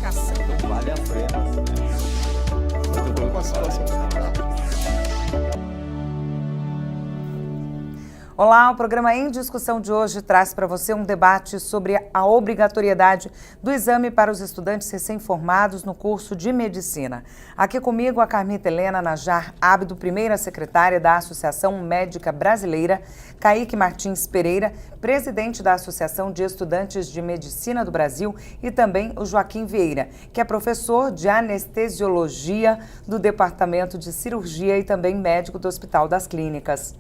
marcação. Então vale a pena, né? Muito bom com a situação. Olá, o programa Em Discussão de hoje traz para você um debate sobre a obrigatoriedade do exame para os estudantes recém-formados no curso de Medicina. Aqui comigo a Carmita Helena Najar Abdo, primeira secretária da Associação Médica Brasileira, Kaique Martins Pereira, presidente da Associação de Estudantes de Medicina do Brasil, e também o Joaquim Vieira, que é professor de anestesiologia do Departamento de Cirurgia e também médico do Hospital das Clínicas.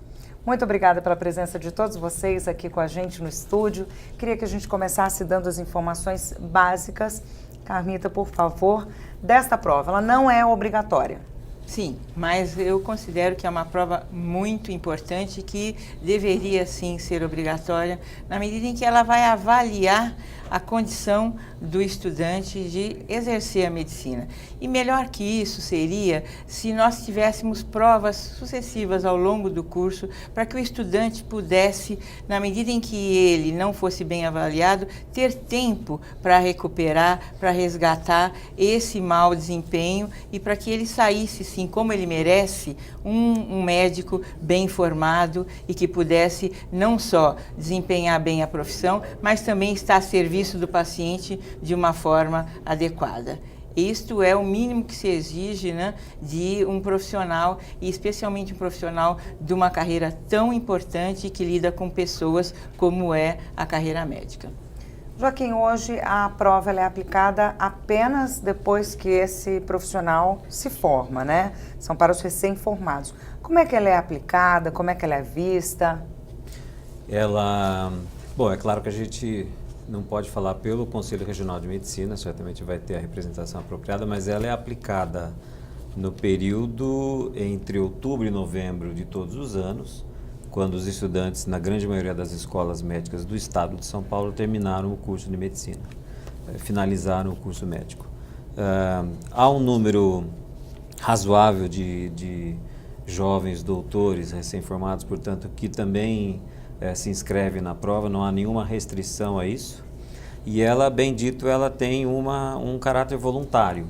Muito obrigada pela presença de todos vocês aqui com a gente no estúdio. Queria que a gente começasse dando as informações básicas, Carmita, por favor, desta prova. Ela não é obrigatória. Sim, mas eu considero que é uma prova muito importante que deveria sim ser obrigatória na medida em que ela vai avaliar a condição do estudante de exercer a medicina. E melhor que isso seria se nós tivéssemos provas sucessivas ao longo do curso para que o estudante pudesse, na medida em que ele não fosse bem avaliado, ter tempo para recuperar, para resgatar esse mau desempenho e para que ele saísse, sim, como ele merece, um médico bem formado e que pudesse não só desempenhar bem a profissão, mas também estar a serviço do paciente de uma forma adequada. Isto é o mínimo que se exige, né, de um profissional, e especialmente um profissional de uma carreira tão importante que lida com pessoas como é a carreira médica. Joaquim, hoje a prova ela é aplicada apenas depois que esse profissional se forma, né? São para os recém-formados. Como é que ela é aplicada? Como é que ela é vista? Bom, é claro que a gente não pode falar pelo Conselho Regional de Medicina, certamente vai ter a representação apropriada, mas ela é aplicada no período entre outubro e novembro de todos os anos, quando os estudantes, na grande maioria das escolas médicas do estado de São Paulo, terminaram o curso de medicina, finalizaram o curso médico. Há um número razoável de jovens doutores recém-formados, portanto, que também se inscreve na prova, não há nenhuma restrição a isso. E ela, bem dito, ela tem um caráter voluntário,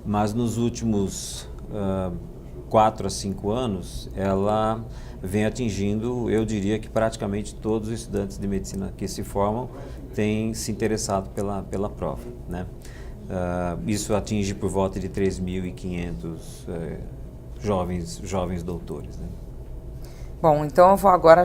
mas nos últimos 4 a 5 anos, ela vem atingindo, eu diria que praticamente todos os estudantes de medicina que se formam têm se interessado pela prova, né? Isso atinge por volta de 3.500 jovens doutores, né? Bom, então eu vou agora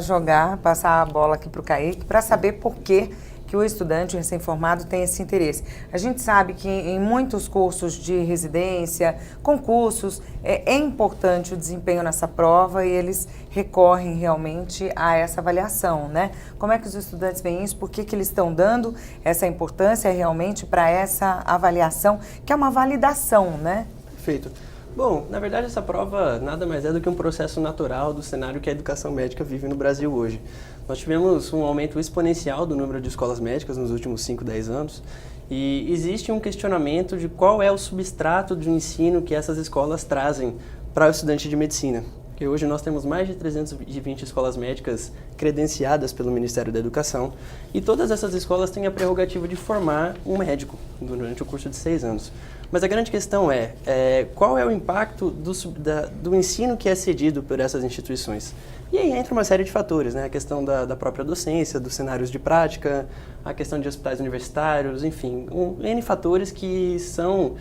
passar a bola aqui para o Kaique para saber por que o estudante recém-formado tem esse interesse. A gente sabe que em muitos cursos de residência, concursos, é importante o desempenho nessa prova e eles recorrem realmente a essa avaliação, né? Como é que os estudantes veem isso? Por que eles estão dando essa importância realmente para essa avaliação, que é uma validação, né? Perfeito. Bom, na verdade essa prova nada mais é do que um processo natural do cenário que a educação médica vive no Brasil hoje. Nós tivemos um aumento exponencial do número de escolas médicas nos últimos 5, 10 anos e existe um questionamento de qual é o substrato de ensino que essas escolas trazem para o estudante de medicina. Porque hoje nós temos mais de 320 escolas médicas credenciadas pelo Ministério da Educação e todas essas escolas têm a prerrogativa de formar um médico durante o curso de 6 anos. Mas a grande questão é qual é o impacto do ensino que é cedido por essas instituições? E aí entra uma série de fatores, né? A questão da própria docência, dos cenários de prática, a questão de hospitais universitários, enfim, N fatores que são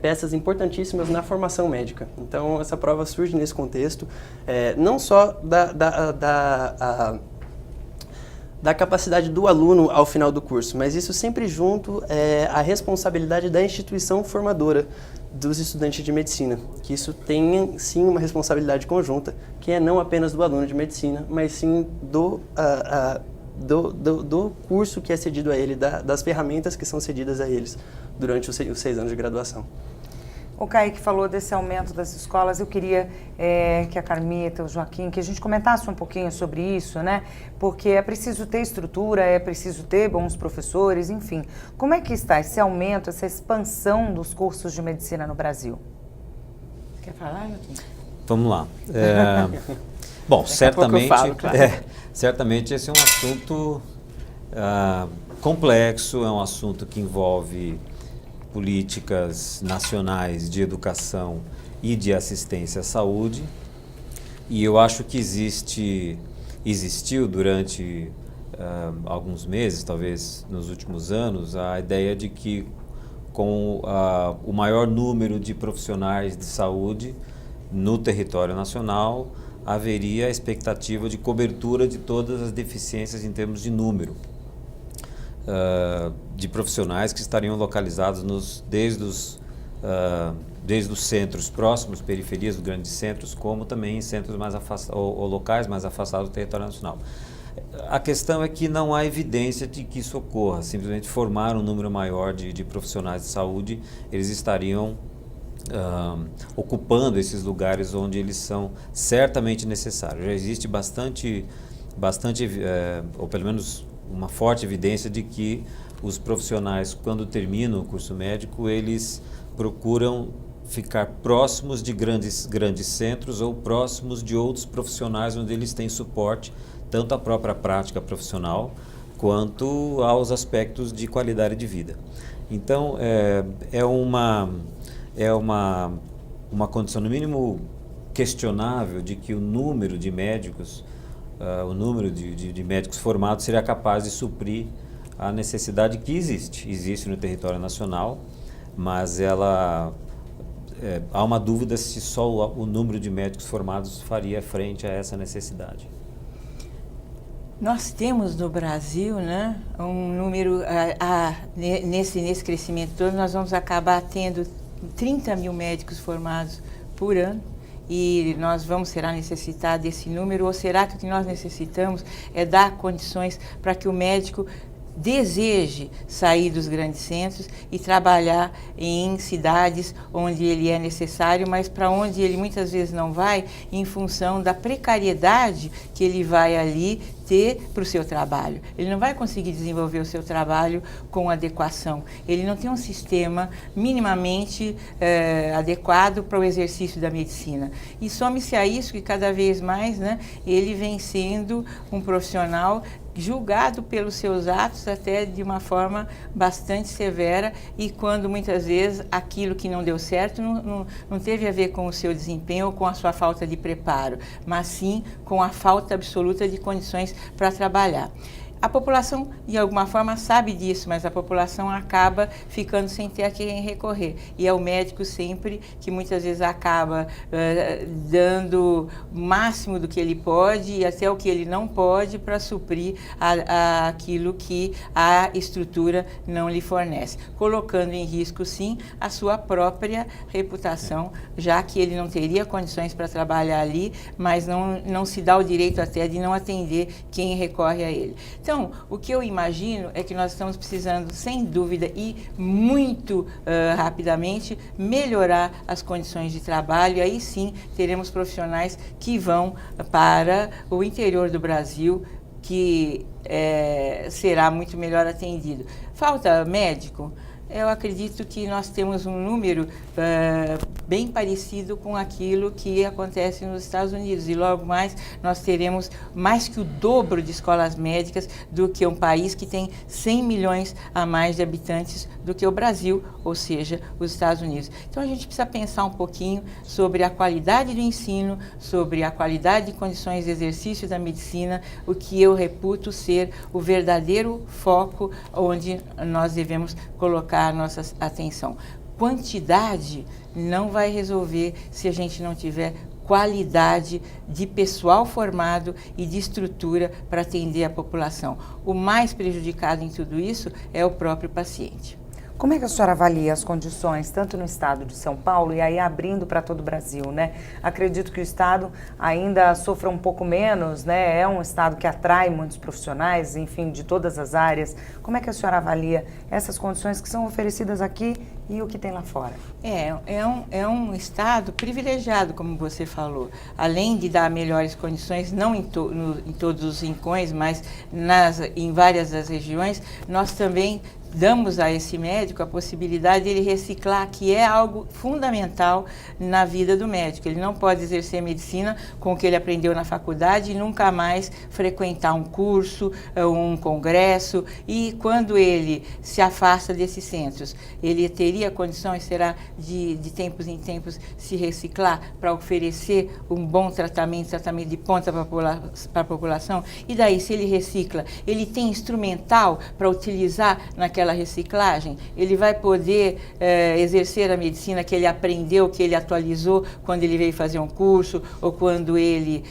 peças importantíssimas na formação médica. Então, essa prova surge nesse contexto, não só da capacidade do aluno ao final do curso, mas isso sempre junto à responsabilidade da instituição formadora dos estudantes de medicina, que isso tem sim uma responsabilidade conjunta, que é não apenas do aluno de medicina, mas sim do curso que é cedido a ele, das ferramentas que são cedidas a eles durante os 6 anos de graduação. O Kaique falou desse aumento das escolas, eu queria que a Carmita, o Joaquim, que a gente comentasse um pouquinho sobre isso, né? Porque é preciso ter estrutura, é preciso ter bons professores, enfim. Como é que está esse aumento, essa expansão dos cursos de medicina no Brasil? Quer falar, Joaquim? Vamos lá. Bom, certamente, falo, claro. certamente esse é um assunto complexo, é um assunto que envolve políticas nacionais de educação e de assistência à saúde. E eu acho que existiu durante alguns meses, talvez nos últimos anos, a ideia de que com o maior número de profissionais de saúde no território nacional, haveria a expectativa de cobertura de todas as deficiências em termos de número de profissionais que estariam localizados desde os centros próximos, periferias dos grandes centros, como também em centros mais afastados ou locais mais afastados do território nacional. A questão é que não há evidência de que isso ocorra. Simplesmente formar um número maior de profissionais de saúde, eles estariam ocupando esses lugares onde eles são certamente necessários. Já existe bastante ou pelo menos uma forte evidência de que os profissionais, quando terminam o curso médico, eles procuram ficar próximos de grandes centros ou próximos de outros profissionais onde eles têm suporte, tanto à própria prática profissional quanto aos aspectos de qualidade de vida. Então, é uma condição, no mínimo, questionável de que o número de médicos, o número de médicos formados seria capaz de suprir a necessidade que existe no território nacional, mas há uma dúvida se só o número de médicos formados faria frente a essa necessidade. Nós temos no Brasil, né, um número, nesse crescimento todo, nós vamos acabar tendo 30 mil médicos formados por ano, e será necessitado desse número, ou será que o que nós necessitamos é dar condições para que o médico deseje sair dos grandes centros e trabalhar em cidades onde ele é necessário, mas para onde ele muitas vezes não vai, em função da precariedade que ele vai ali ter para o seu trabalho. Ele não vai conseguir desenvolver o seu trabalho com adequação. Ele não tem um sistema minimamente adequado para o exercício da medicina. E some-se a isso que cada vez mais, né, ele vem sendo um profissional julgado pelos seus atos até de uma forma bastante severa, e quando muitas vezes aquilo que não deu certo não teve a ver com o seu desempenho ou com a sua falta de preparo, mas sim com a falta absoluta de condições para trabalhar. A população, de alguma forma, sabe disso, mas a população acaba ficando sem ter a quem recorrer. E é o médico sempre que muitas vezes acaba dando o máximo do que ele pode e até o que ele não pode para suprir aquilo que a estrutura não lhe fornece, colocando em risco, sim, a sua própria reputação, já que ele não teria condições para trabalhar ali, mas não se dá o direito até de não atender quem recorre a ele. Então, o que eu imagino é que nós estamos precisando, sem dúvida, e muito rapidamente, melhorar as condições de trabalho, e aí sim teremos profissionais que vão para o interior do Brasil, que será muito melhor atendido. Falta médico? Eu acredito que nós temos um número bem parecido com aquilo que acontece nos Estados Unidos, e logo mais nós teremos mais que o dobro de escolas médicas do que um país que tem 100 milhões a mais de habitantes do que o Brasil, ou seja, os Estados Unidos. Então a gente precisa pensar um pouquinho sobre a qualidade do ensino, sobre a qualidade de condições de exercício da medicina, o que eu reputo ser o verdadeiro foco onde nós devemos colocar a nossa atenção. Quantidade não vai resolver se a gente não tiver qualidade de pessoal formado e de estrutura para atender a população. O mais prejudicado em tudo isso é o próprio paciente. Como é que a senhora avalia as condições, tanto no estado de São Paulo e aí abrindo para todo o Brasil, né? Acredito que o estado ainda sofra um pouco menos, né? É um estado que atrai muitos profissionais, enfim, de todas as áreas. Como é que a senhora avalia essas condições que são oferecidas aqui e o que tem lá fora? É um estado privilegiado, como você falou. Além de dar melhores condições, não em todos os rincões, mas em várias das regiões, nós também damos a esse médico a possibilidade de ele reciclar, que é algo fundamental na vida do médico. Ele não pode exercer medicina com o que ele aprendeu na faculdade e nunca mais frequentar um curso, um congresso, e quando ele se afasta desses centros, ele teria condições, será, de tempos em tempos se reciclar para oferecer um bom tratamento de ponta para a população? E daí, se ele recicla, ele tem instrumental para utilizar naquela reciclagem? Ele vai poder exercer a medicina que ele aprendeu, que ele atualizou quando ele veio fazer um curso ou quando ele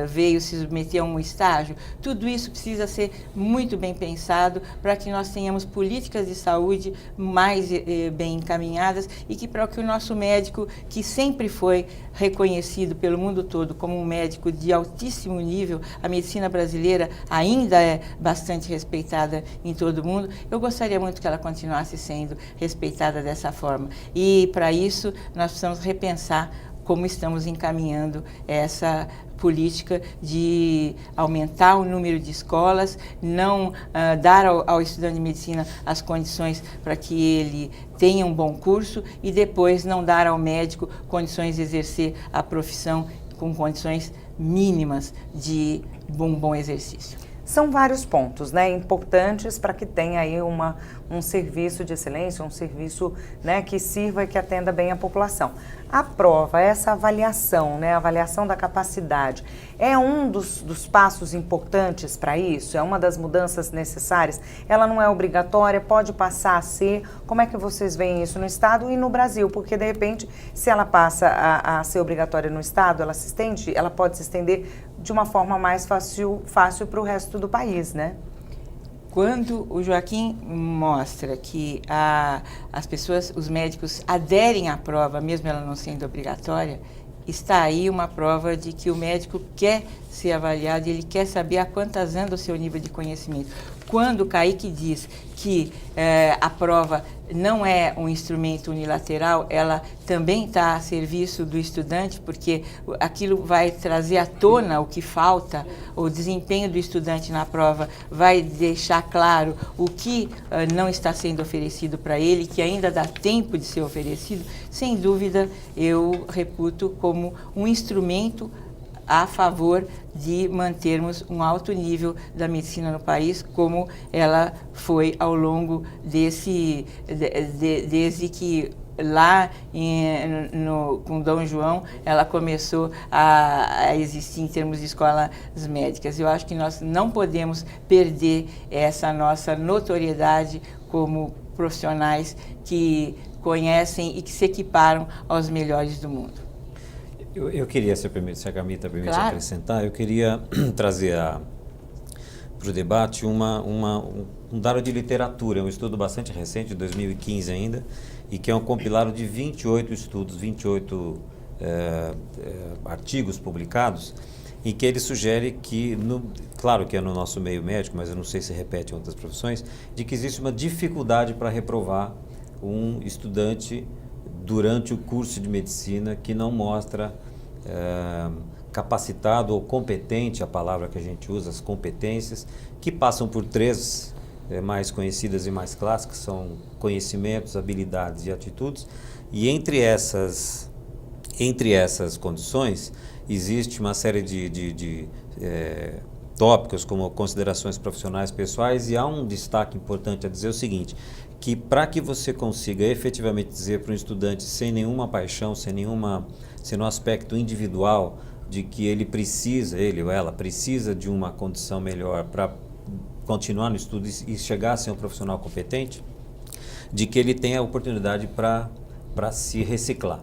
veio se submeter a um estágio? Tudo isso precisa ser muito bem pensado para que nós tenhamos políticas de saúde mais bem encaminhadas e que para que o nosso médico, que sempre foi reconhecido pelo mundo todo como um médico de altíssimo nível, a medicina brasileira ainda é bastante respeitada em todo o mundo, eu gostaria muito que ela continuasse sendo respeitada dessa forma. E para isso nós precisamos repensar como estamos encaminhando essa política de aumentar o número de escolas, não dar ao estudante de medicina as condições para que ele tenha um bom curso e depois não dar ao médico condições de exercer a profissão com condições mínimas de bom exercício. São vários pontos, né, importantes para que tenha aí um serviço de excelência, um serviço, né, que sirva e que atenda bem a população. A prova, essa avaliação, né, a avaliação da capacidade, é um dos passos importantes para isso? É uma das mudanças necessárias? Ela não é obrigatória, pode passar a ser? Como é que vocês veem isso no Estado e no Brasil? Porque, de repente, se ela passa a ser obrigatória no Estado, ela pode se estender de uma forma mais fácil para o resto do país, né? Quando o Joaquim mostra que as pessoas, os médicos, aderem à prova, mesmo ela não sendo obrigatória, está aí uma prova de que o médico quer ser avaliado e ele quer saber a quantas anda o seu nível de conhecimento. Quando o Kaique diz que a prova não é um instrumento unilateral, ela também está a serviço do estudante, porque aquilo vai trazer à tona o que falta, o desempenho do estudante na prova vai deixar claro o que não está sendo oferecido para ele, que ainda dá tempo de ser oferecido. Sem dúvida, eu reputo como um instrumento a favor de mantermos um alto nível da medicina no país, como ela foi ao longo desde que lá com Dom João ela começou a existir em termos de escolas médicas. Eu acho que nós não podemos perder essa nossa notoriedade como profissionais que conhecem e que se equiparam aos melhores do mundo. Eu queria, se a Gamita permite claro, acrescentar, eu queria trazer para o debate um dado de literatura, um estudo bastante recente, de 2015 ainda, e que é um compilado de 28 estudos, 28 artigos publicados, em que ele sugere que, claro que é no nosso meio médico, mas eu não sei se repete em outras profissões, de que existe uma dificuldade para reprovar um estudante durante o curso de medicina que não mostra capacitado ou competente, a palavra que a gente usa, as competências, que passam por três mais conhecidas e mais clássicas, são conhecimentos, habilidades e atitudes, e entre essas condições existe uma série de tópicos como considerações profissionais pessoais, e há um destaque importante a dizer o seguinte, que para que você consiga efetivamente dizer para um estudante sem nenhuma paixão, sem no aspecto individual, de que ele ou ela precisa de uma condição melhor para continuar no estudo e chegar a ser um profissional competente, de que ele tenha a oportunidade para se reciclar.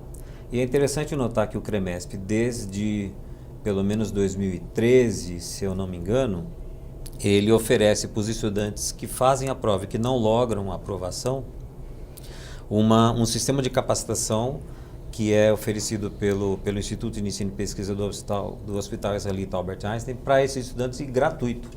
E é interessante notar que o CREMESP, desde pelo menos 2013, se eu não me engano, ele oferece para os estudantes que fazem a prova e que não logram a aprovação, um sistema de capacitação que é oferecido pelo Instituto de Ensino e Pesquisa do Hospital Israelita Albert Einstein para esses estudantes, e gratuito.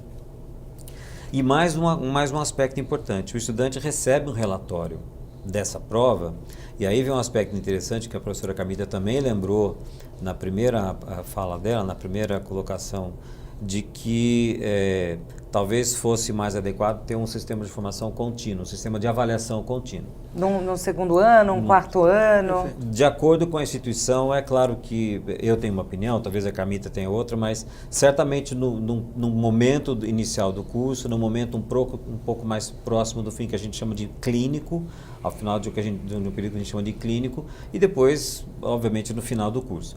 E mais um aspecto importante, o estudante recebe um relatório dessa prova, e aí vem um aspecto interessante que a professora Camila também lembrou na primeira fala dela, na primeira colocação de que talvez fosse mais adequado ter um sistema de formação contínuo, um sistema de avaliação contínuo. No segundo ano, um quarto ano? De acordo com a instituição, é claro que eu tenho uma opinião, talvez a Carmita tenha outra, mas certamente no momento inicial do curso, no momento um pouco mais próximo do fim, que a gente chama de clínico, ao final de um período que a gente chama de clínico, e depois, obviamente, no final do curso.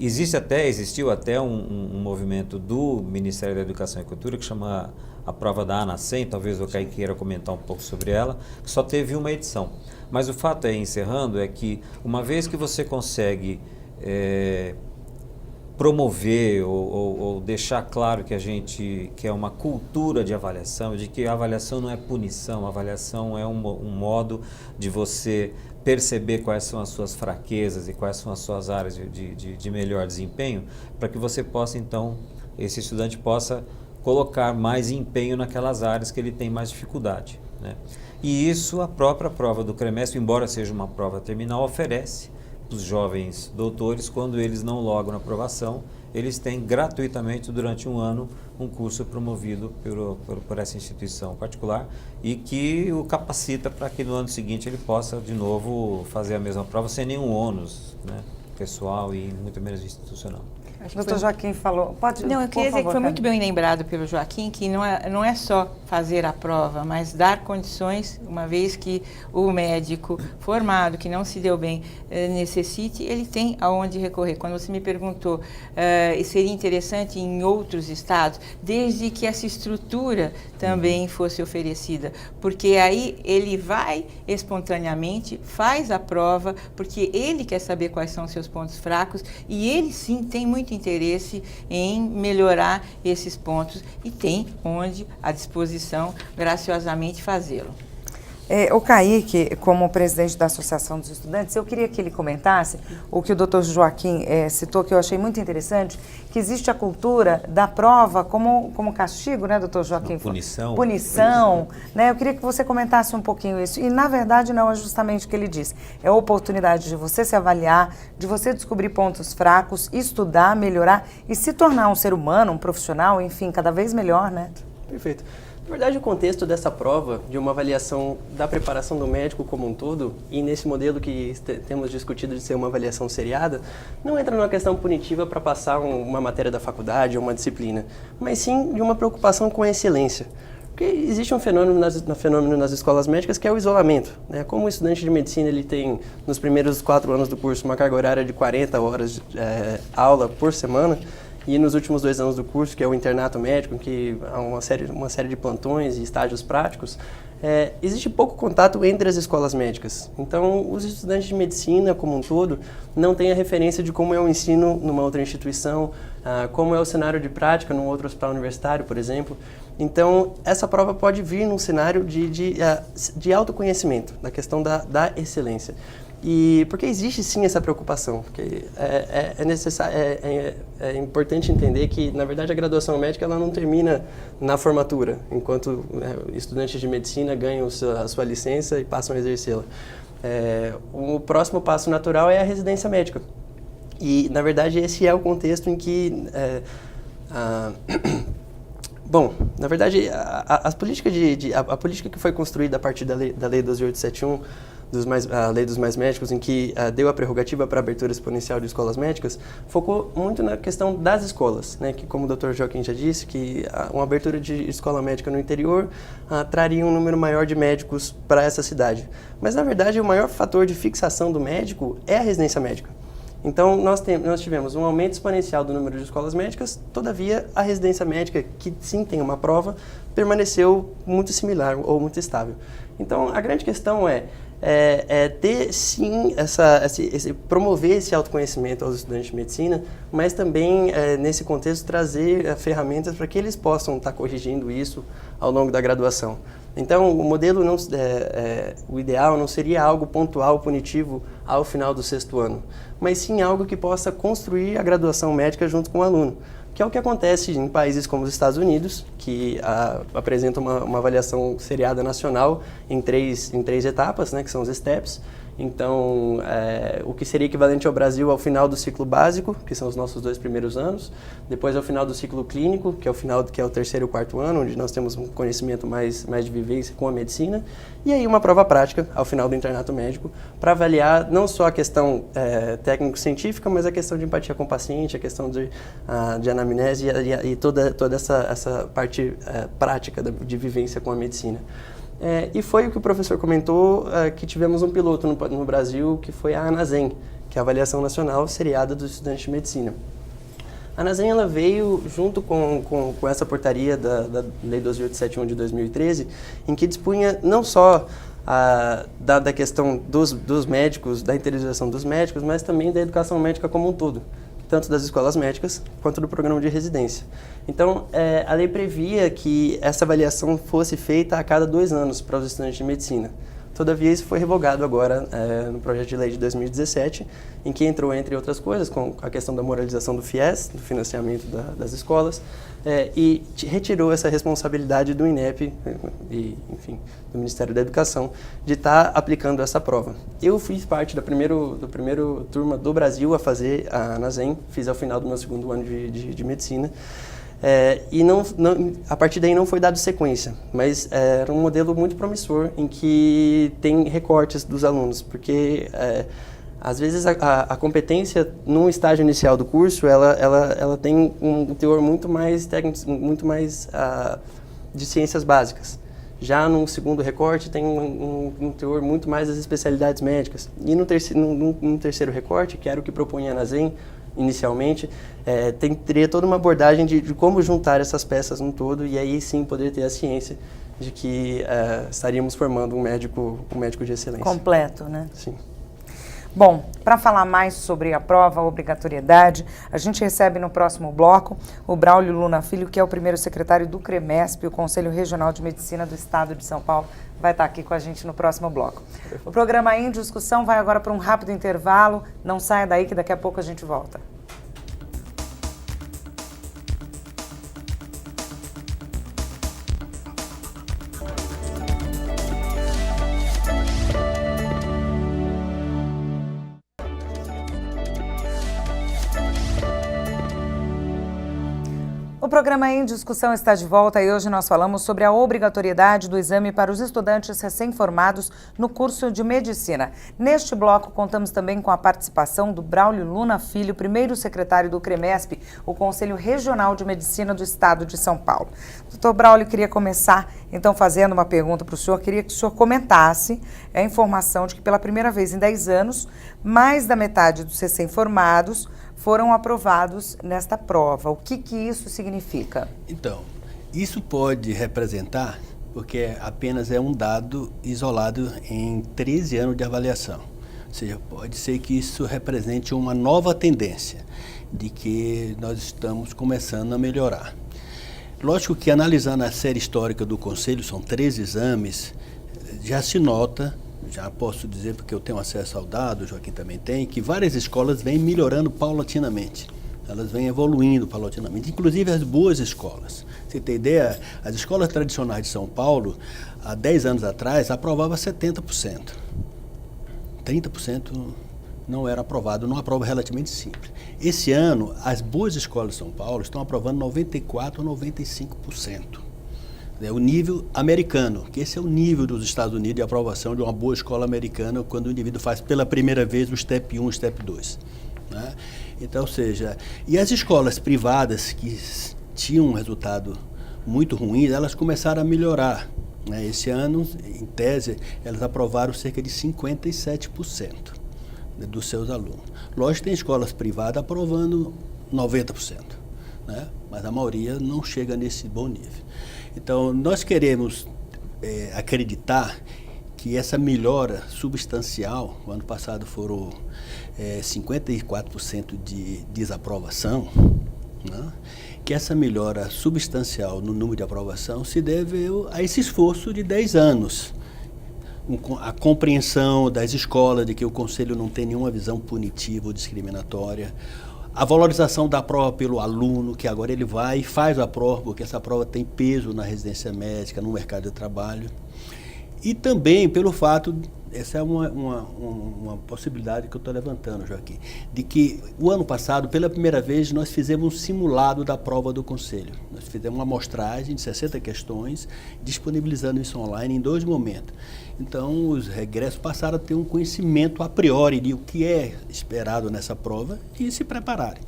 Existiu até um movimento do Ministério da Educação e Cultura que chama a prova da ANACEM, talvez o Caio queira comentar um pouco sobre ela, que só teve uma edição. Mas o fato encerrando, é que uma vez que você consegue promover ou deixar claro que a gente quer uma cultura de avaliação, de que a avaliação não é punição, a avaliação é um modo de você perceber quais são as suas fraquezas e quais são as suas áreas de melhor desempenho, para que você possa, então, esse estudante possa colocar mais empenho naquelas áreas que ele tem mais dificuldade, né? E isso a própria prova do CREMESP, embora seja uma prova terminal, oferece para os jovens doutores, quando eles não logram a aprovação, eles têm gratuitamente durante um ano um curso promovido por essa instituição particular e que o capacita para que no ano seguinte ele possa de novo fazer a mesma prova sem nenhum ônus, né, pessoal e muito menos institucional. O doutor Joaquim falou. Pode, não, eu queria dizer que foi muito bem lembrado pelo Joaquim que não é só fazer a prova, mas dar condições, uma vez que o médico formado, que não se deu bem, necessite, ele tem aonde recorrer. Quando você me perguntou, seria interessante em outros estados, desde que essa estrutura também fosse oferecida, porque aí ele vai espontaneamente, faz a prova, porque ele quer saber quais são os seus pontos fracos e ele sim tem muito interesse em melhorar esses pontos e tem onde à disposição graciosamente fazê-lo. O Kaique, como presidente da Associação dos Estudantes, eu queria que ele comentasse o que o doutor Joaquim citou, que eu achei muito interessante, que existe a cultura da prova como castigo, né, doutor Joaquim? Punição. Punição, né? Eu queria que você comentasse um pouquinho isso. E, na verdade, não é justamente o que ele diz. É a oportunidade de você se avaliar, de você descobrir pontos fracos, estudar, melhorar e se tornar um ser humano, um profissional, enfim, cada vez melhor, né? Perfeito. Na verdade, o contexto dessa prova, de uma avaliação da preparação do médico como um todo, e nesse modelo que temos discutido de ser uma avaliação seriada, não entra numa questão punitiva para passar uma matéria da faculdade ou uma disciplina, mas sim de uma preocupação com a excelência. Porque existe um fenômeno nas escolas médicas que é o isolamento, né? Como o estudante de medicina ele tem, nos primeiros 4 anos do curso, uma carga horária de 40 horas de aula por semana, e nos últimos 2 anos do curso, que é o internato médico, em que há uma série de plantões e estágios práticos, existe pouco contato entre as escolas médicas. Então, os estudantes de medicina, como um todo, não têm a referência de como é o ensino numa outra instituição, como é o cenário de prática num outro hospital universitário, por exemplo. Então, essa prova pode vir num cenário de autoconhecimento, da questão da excelência. E porque existe sim essa preocupação, porque é importante entender que, na verdade, a graduação médica ela não termina na formatura, enquanto estudantes de medicina ganham a sua licença e passam a exercê-la. O próximo passo natural é a residência médica. E, na verdade, esse é o contexto em que... Bom, na verdade, a política que foi construída a partir da Lei 12871, a Lei dos Mais Médicos, em que deu a prerrogativa para a abertura exponencial de escolas médicas, focou muito na questão das escolas, né? Que, como o Dr. Joaquim já disse, que uma abertura de escola médica no interior traria um número maior de médicos para essa cidade. Mas, na verdade, o maior fator de fixação do médico é a residência médica. Então, nós tivemos um aumento exponencial do número de escolas médicas, todavia, a residência médica, que sim tem uma prova, permaneceu muito similar ou muito estável. Então, a grande questão é ter sim promover esse autoconhecimento aos estudantes de medicina, mas também nesse contexto trazer ferramentas para que eles possam estar corrigindo isso ao longo da graduação. Então o modelo o ideal não seria algo pontual, punitivo ao final do 6º ano, mas sim algo que possa construir a graduação médica junto com o aluno, que é o que acontece em países como os Estados Unidos, que apresentam uma avaliação seriada nacional em três etapas, né, que são os STEPS, Então, o que seria equivalente ao Brasil ao final do ciclo básico, que são os nossos 2 primeiros anos, depois ao final do ciclo clínico, que é o terceiro e o quarto ano, onde nós temos um conhecimento mais de vivência com a medicina, e aí uma prova prática ao final do internato médico, para avaliar não só a questão técnico-científica, mas a questão de empatia com o paciente, a questão de anamnese e toda essa parte prática de vivência com a medicina. E foi o que o professor comentou, que tivemos um piloto no Brasil, que foi a ANASEM, que é a Avaliação Nacional Seriada dos Estudantes de Medicina. A ANASEM ela veio junto com essa portaria da Lei 12.871 de 2013, em que dispunha não só da questão dos médicos, da interiorização dos médicos, mas também da educação médica como um todo, tanto das escolas médicas quanto do programa de residência. Então, a lei previa que essa avaliação fosse feita a cada 2 anos para os estudantes de medicina. Todavia, isso foi revogado agora no projeto de lei de 2017, em que entrou, entre outras coisas, com a questão da moralização do FIES, do financiamento das escolas, e retirou essa responsabilidade do INEP e, enfim, do Ministério da Educação, de estar aplicando essa prova. Eu fiz parte da primeira turma do Brasil a fazer a ANASEM, fiz ao final do meu 2º ano de medicina, e a partir daí não foi dado sequência, mas era um modelo muito promissor em que tem recortes dos alunos, porque às vezes a competência num estágio inicial do curso ela tem um teor muito mais técnico, muito mais de ciências básicas. Já num segundo recorte tem um teor muito mais das especialidades médicas. E no terceiro recorte, que era o que propunha a ANASEM inicialmente, teria toda uma abordagem de como juntar essas peças num todo e aí sim poder ter a ciência de que estaríamos formando um médico de excelência. Completo, né? Sim. Bom, para falar mais sobre a prova, a obrigatoriedade, a gente recebe no próximo bloco o Braulio Luna Filho, que é o primeiro secretário do CREMESP, o Conselho Regional de Medicina do Estado de São Paulo, vai estar aqui com a gente no próximo bloco. O programa Em Discussão vai agora para um rápido intervalo, não saia daí que daqui a pouco a gente volta. O programa Em Discussão está de volta e hoje nós falamos sobre a obrigatoriedade do exame para os estudantes recém-formados no curso de medicina. Neste bloco, contamos também com a participação do Braulio Luna Filho, primeiro secretário do CREMESP, o Conselho Regional de Medicina do Estado de São Paulo. Doutor Braulio, queria começar então fazendo uma pergunta para o senhor. Queria que o senhor comentasse a informação de que pela primeira vez em 10 anos, mais da metade dos recém-formados foram aprovados nesta prova. O que isso significa? Então, isso pode representar, porque apenas é um dado isolado em 13 anos de avaliação. Ou seja, pode ser que isso represente uma nova tendência de que nós estamos começando a melhorar. Lógico que analisando a série histórica do Conselho, são 13 exames, já se nota, já posso dizer porque eu tenho acesso ao dado, o Joaquim também tem, que várias escolas vêm melhorando paulatinamente. Elas vêm evoluindo paulatinamente, inclusive as boas escolas. Você tem ideia, as escolas tradicionais de São Paulo, há 10 anos atrás, aprovava 70%. 30% não era aprovado, numa prova relativamente simples. Esse ano, as boas escolas de São Paulo estão aprovando 94% ou 95%. É o nível americano, que esse é o nível dos Estados Unidos de aprovação de uma boa escola americana quando o indivíduo faz pela primeira vez o Step 1 e o Step 2. Né? Então, ou seja, e as escolas privadas que tinham um resultado muito ruim, elas começaram a melhorar. Né? Esse ano, em tese, elas aprovaram cerca de 57% dos seus alunos. Lógico que tem escolas privadas aprovando 90%, né? Mas a maioria não chega nesse bom nível. Então, nós queremos acreditar que essa melhora substancial, o ano passado foram 54% de desaprovação, né? Que essa melhora substancial no número de aprovação se deve a esse esforço de 10 anos. A compreensão das escolas de que o Conselho não tem nenhuma visão punitiva ou discriminatória, a valorização da prova pelo aluno, que agora ele vai e faz a prova, porque essa prova tem peso na residência médica, no mercado de trabalho. E também pelo fato Essa é uma possibilidade que eu estou levantando, Joaquim, de que o ano passado, pela primeira vez, nós fizemos um simulado da prova do Conselho. Nós fizemos uma amostragem de 60 questões, disponibilizando isso online em 2 momentos. Então, os regressos passaram a ter um conhecimento a priori de o que é esperado nessa prova e se prepararem.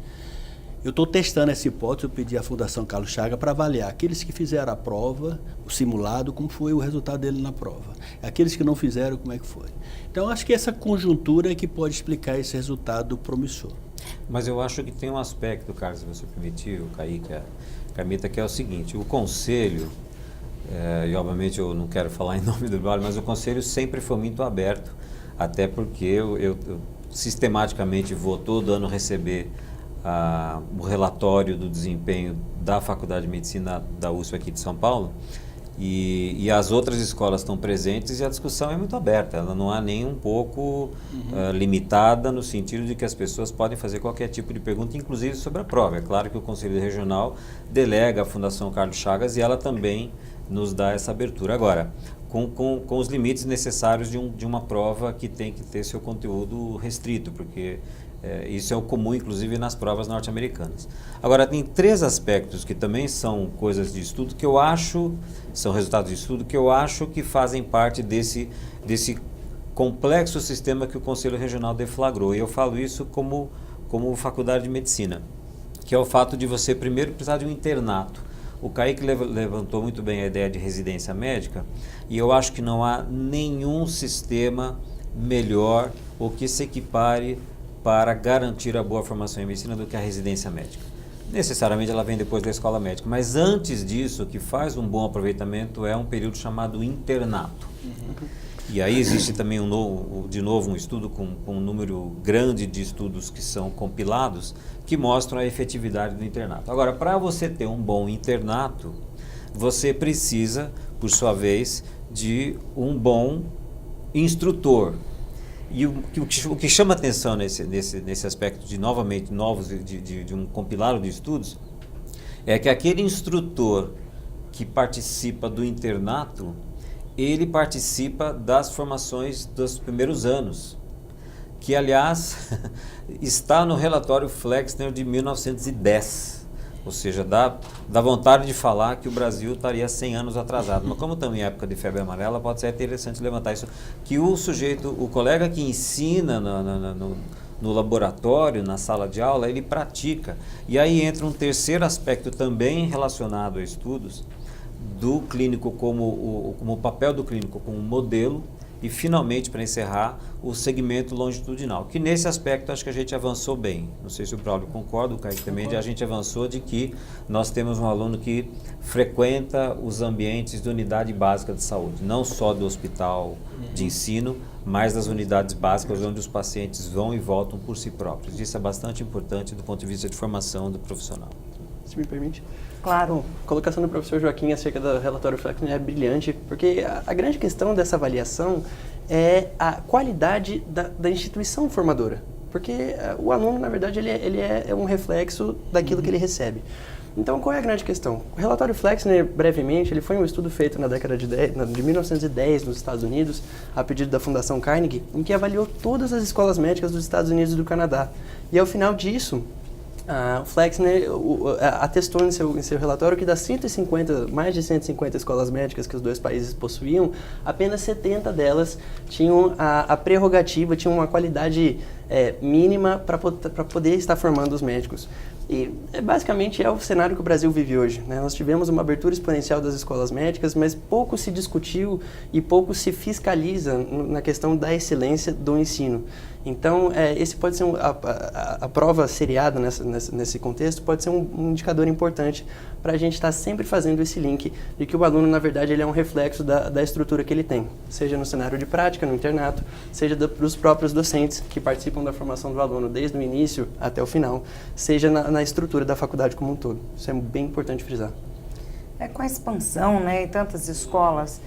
Eu estou testando essa hipótese, eu pedi à Fundação Carlos Chagas para avaliar aqueles que fizeram a prova, o simulado, como foi o resultado dele na prova. Aqueles que não fizeram, como é que foi. Então, acho que essa conjuntura é que pode explicar esse resultado promissor. Mas eu acho que tem um aspecto, Carlos, se você permitir, o Kaique, a Carmita, que é o seguinte: o Conselho, e obviamente eu não quero falar em nome do Braulio, mas o Conselho sempre foi muito aberto, até porque eu sistematicamente vou todo ano receber o relatório do desempenho da Faculdade de Medicina da USP aqui de São Paulo, e as outras escolas estão presentes e a discussão é muito aberta, ela não há nem um pouco limitada no sentido de que as pessoas podem fazer qualquer tipo de pergunta, inclusive sobre a prova. É claro que o Conselho Regional delega à Fundação Carlos Chagas e ela também nos dá essa abertura. Agora, com os limites necessários de uma prova que tem que ter seu conteúdo restrito, porque isso é o comum, inclusive, nas provas norte-americanas. Agora, tem 3 aspectos que também são coisas de estudo que eu acho, são resultados de estudo que eu acho que fazem parte desse complexo sistema que o Conselho Regional deflagrou. E eu falo isso como faculdade de medicina, que é o fato de você primeiro precisar de um internato. O Kaique levantou muito bem a ideia de residência médica, e eu acho que não há nenhum sistema melhor ou que se equipare para garantir a boa formação em medicina do que a residência médica. Necessariamente ela vem depois da escola médica, mas antes disso, o que faz um bom aproveitamento é um período chamado internato. E aí existe também de novo um estudo com um número grande de estudos que são compilados, que mostram a efetividade do internato. Agora, para você ter um bom internato, você precisa, por sua vez, de um bom instrutor. E o que chama atenção nesse aspecto de de um compilado de estudos é que aquele instrutor que participa do internato, ele participa das formações dos primeiros anos, que aliás está no relatório Flexner de 1910. Ou seja, dá vontade de falar que o Brasil estaria 100 anos atrasado. Mas como estamos em época de febre amarela, pode ser interessante levantar isso. Que o colega que ensina no laboratório, na sala de aula, ele pratica. E aí entra um terceiro aspecto também relacionado a estudos, do clínico como o papel do clínico como modelo, e finalmente, para encerrar, o segmento longitudinal, que nesse aspecto acho que a gente avançou bem. Não sei se o Braulio concorda, o Kaique também, a gente avançou de que nós temos um aluno que frequenta os ambientes de unidade básica de saúde, não só do hospital de ensino, mas das unidades básicas onde os pacientes vão e voltam por si próprios. Isso é bastante importante do ponto de vista de formação do profissional. Se me permite. Claro. Bom, a colocação do professor Joaquim acerca do relatório Flexner é brilhante, porque a grande questão dessa avaliação é a qualidade da instituição formadora. Porque o aluno, na verdade, ele é um reflexo daquilo que ele recebe. Então, qual é a grande questão? O relatório Flexner, brevemente, ele foi um estudo feito na década de 1910 nos Estados Unidos, a pedido da Fundação Carnegie, em que avaliou todas as escolas médicas dos Estados Unidos e do Canadá. E ao final disso, o Flexner atestou em seu relatório que das mais de 150 escolas médicas que os 2 países possuíam, apenas 70 delas tinham a prerrogativa, tinham uma qualidade mínima para poder estar formando os médicos. E basicamente é o cenário que o Brasil vive hoje, né? Nós tivemos uma abertura exponencial das escolas médicas, mas pouco se discutiu e pouco se fiscaliza na questão da excelência do ensino. Então, esse pode ser a prova seriada nesse contexto, pode ser um indicador importante para a gente estar sempre fazendo esse link de que o aluno, na verdade, ele é um reflexo da estrutura que ele tem, seja no cenário de prática, no internato, seja dos próprios docentes que participam da formação do aluno desde o início até o final, seja na estrutura da faculdade como um todo. Isso é bem importante frisar. Com a expansão, né, em tantas escolas,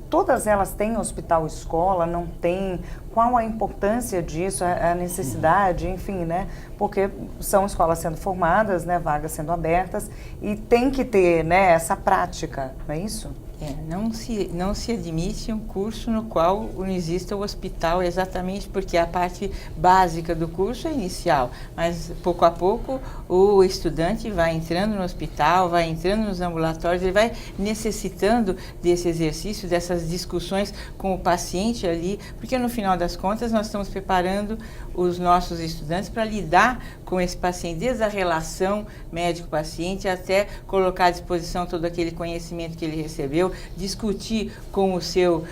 todas elas têm hospital-escola, não tem? Qual a importância disso, a necessidade, enfim, né? Porque são escolas sendo formadas, né, vagas sendo abertas, e tem que ter, né, essa prática, não é isso? Não se admite um curso no qual não exista o hospital, exatamente porque a parte básica do curso é inicial, mas pouco a pouco o estudante vai entrando no hospital, vai entrando nos ambulatórios, ele vai necessitando desse exercício, dessas discussões com o paciente ali, porque no final das contas nós estamos preparando os nossos estudantes para lidar com esse paciente, desde a relação médico-paciente até colocar à disposição todo aquele conhecimento que ele recebeu, discutir com o seu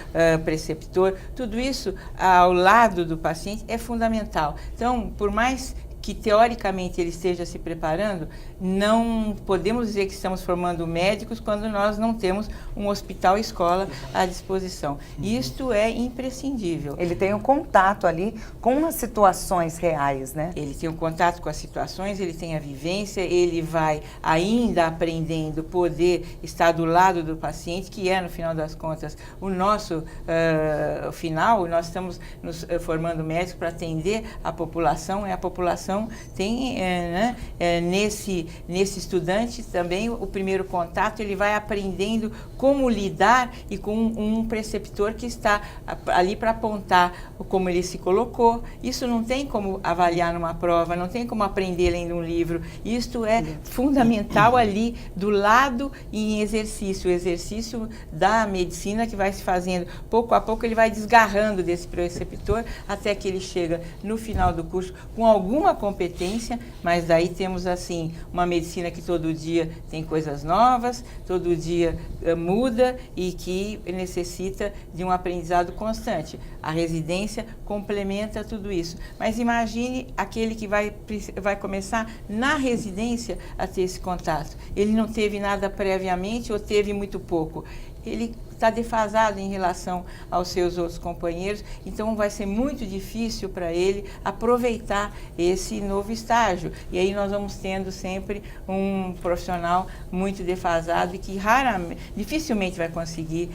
preceptor, tudo isso ao lado do paciente é fundamental. Então, por mais que teoricamente ele esteja se preparando, não podemos dizer que estamos formando médicos quando nós não temos um hospital-escola à disposição. Isto é imprescindível. Ele tem um contato ali com as situações reais, né? Ele tem um contato com as situações, ele tem a vivência, ele vai ainda aprendendo poder estar do lado do paciente, que é, no final das contas, o nosso final. Nós estamos nos formando médicos para atender a população, a população tem nesse estudante também o primeiro contato, ele vai aprendendo como lidar e com um preceptor que está ali para apontar como ele se colocou. Isso não tem como avaliar numa prova, não tem como aprender lendo um livro. Isto é fundamental ali do lado e em exercício, o exercício da medicina que vai se fazendo. Pouco a pouco ele vai desgarrando desse preceptor até que ele chega no final do curso com alguma competência, mas daí temos assim uma medicina que todo dia tem coisas novas, todo dia muda e que necessita de um aprendizado constante. A residência complementa tudo isso. Mas imagine aquele que vai começar na residência a ter esse contato. Ele não teve nada previamente ou teve muito pouco. Ele está defasado em relação aos seus outros companheiros, então vai ser muito difícil para ele aproveitar esse novo estágio. E aí nós vamos tendo sempre um profissional muito defasado e que dificilmente vai conseguir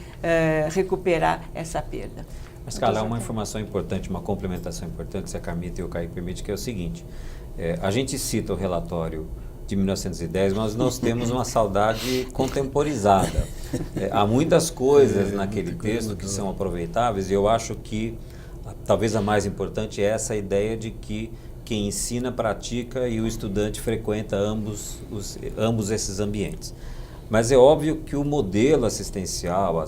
recuperar essa perda. Mas, Carla, uma informação importante, uma complementação importante, se a Carmita e o Caio permitem, que é o seguinte: a gente cita o relatório de 1910, mas nós temos uma saudade contemporizada. Há muitas coisas naquele texto que são aproveitáveis, e eu acho que talvez a mais importante é essa ideia de que quem ensina as e o estudante frequenta ambos esses ambientes. Mas é óbvio que o modelo assistencial,